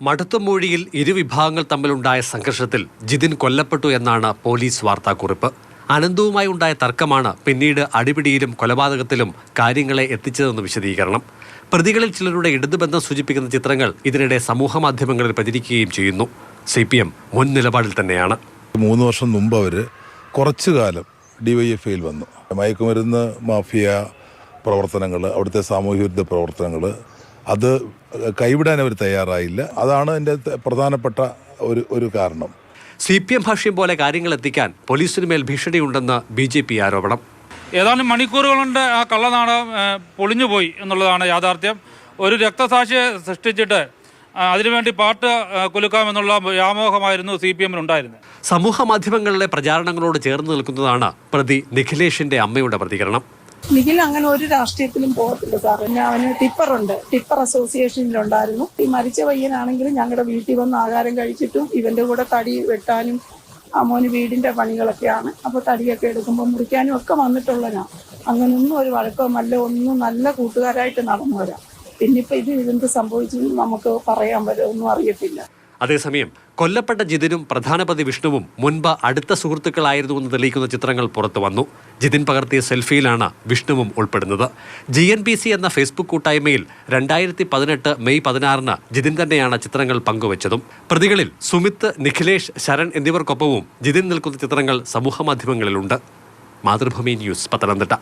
മഠത്തുമൂഴിയിൽ ഇരുവിഭാഗങ്ങൾ തമ്മിലുണ്ടായ സംഘർഷത്തിൽ ജിതിൻ കൊല്ലപ്പെട്ടു എന്നാണ് പോലീസ് വാർത്താക്കുറിപ്പ്. അനന്തവുമായി ഉണ്ടായ തർക്കമാണ് പിന്നീട് അടിപിടിയിലും കൊലപാതകത്തിലും കാര്യങ്ങളെ എത്തിച്ചതെന്ന് വിശദീകരണം. പ്രതികളിൽ ചിലരുടെ ഇടതുബന്ധം സൂചിപ്പിക്കുന്ന ചിത്രങ്ങൾ ഇതിനിടെ സമൂഹമാധ്യമങ്ങളിൽ പ്രചരിക്കുകയും ചെയ്യുന്നു. CPM മുൻ നിലപാടിൽ തന്നെയാണ്. 3 വർഷം മുമ്പ് അവർ കുറച്ചു കാലം DYFIയിൽ വന്നു. മയക്കുമരുന്ന് മാഫിയ പ്രവർത്തനങ്ങൾ, അവിടുത്തെ സാമൂഹ്യവിരുദ്ധ പ്രവർത്തനങ്ങൾ, അത് കൈവിടാൻ അവർ തയ്യാറായില്ല. അതാണ് എൻ്റെ പ്രധാനപ്പെട്ട ഒരു കാരണം. CPM ഭാഷ്യം പോലെ കാര്യങ്ങൾ എത്തിക്കാൻ പോലീസിനുമേൽ ഭീഷണിയുണ്ടെന്ന് BJP ആരോപണം. ഏതാനും മണിക്കൂറുകൾ കൊണ്ട് ആ കള്ളനാടകം പൊളിഞ്ഞുപോയി എന്നുള്ളതാണ് യാഥാർത്ഥ്യം. ഒരു രക്തസാക്ഷിയെ സൃഷ്ടിച്ചിട്ട് അതിനുവേണ്ടി പാട്ട് കുലുക്കാമെന്നുള്ള വ്യാമോഹമായിരുന്നു CPM-നുണ്ടായിരുന്നത്. സമൂഹ മാധ്യമങ്ങളിലെ പ്രചാരണങ്ങളോട് ചേർന്ന് നിൽക്കുന്നതാണ് പ്രതി നിഖിലേഷിന്റെ അമ്മയുടെ പ്രതികരണം. നിഖിൽ അങ്ങനെ ഒരു രാഷ്ട്രീയത്തിലും പോകത്തില്ല സാർ. അവന് ടിപ്പറുണ്ട്, ടിപ്പർ അസോസിയേഷനിലുണ്ടായിരുന്നു. ഈ മരിച്ച പയ്യനാണെങ്കിലും ഞങ്ങളുടെ വീട്ടിൽ വന്ന് ആഹാരം കഴിച്ചിട്ടും ഇവന്റെ കൂടെ തടി വെട്ടാനും മോന് വീടിന്റെ പണികളൊക്കെയാണ്. അപ്പോൾ തടിയൊക്കെ എടുക്കുമ്പോൾ മുറിക്കാനും ഒക്കെ വന്നിട്ടുള്ളതാണ്. അങ്ങനൊന്നും ഒരു വഴക്കോ ഒന്നും നല്ല കൂട്ടുകാരായിട്ട് നടന്നു വരാം. പിന്നിപ്പോൾ ഇതെന്ത് സംഭവിച്ചെന്ന് നമുക്ക് പറയാൻ ഒന്നും അറിയത്തില്ല. അതേസമയം കൊല്ലപ്പെട്ട ജിതിനും പ്രധാന പ്രതി വിഷ്ണുവും മുൻപ് അടുത്ത സുഹൃത്തുക്കളായിരുന്നുവെന്ന് തെളിയിക്കുന്ന ചിത്രങ്ങൾ പുറത്തു വന്നു. ജിതിൻ പകർത്തിയ സെൽഫിയിലാണ് വിഷ്ണുവും ഉൾപ്പെടുന്നത്. GNPC എന്ന ഫേസ്ബുക്ക് കൂട്ടായ്മയിൽ 2018 മെയ് 16 ജിതിൻ തന്നെയാണ് ചിത്രങ്ങൾ പങ്കുവച്ചതും. പ്രതികളിൽ സുമിത്ത്, നിഖിലേഷ്, ശരൺ എന്നിവർക്കൊപ്പവും ജിതിൻ നിൽക്കുന്ന ചിത്രങ്ങൾ സമൂഹമാധ്യമങ്ങളിലുണ്ട്. മാതൃഭൂമി ന്യൂസ്, പത്തനംതിട്ട.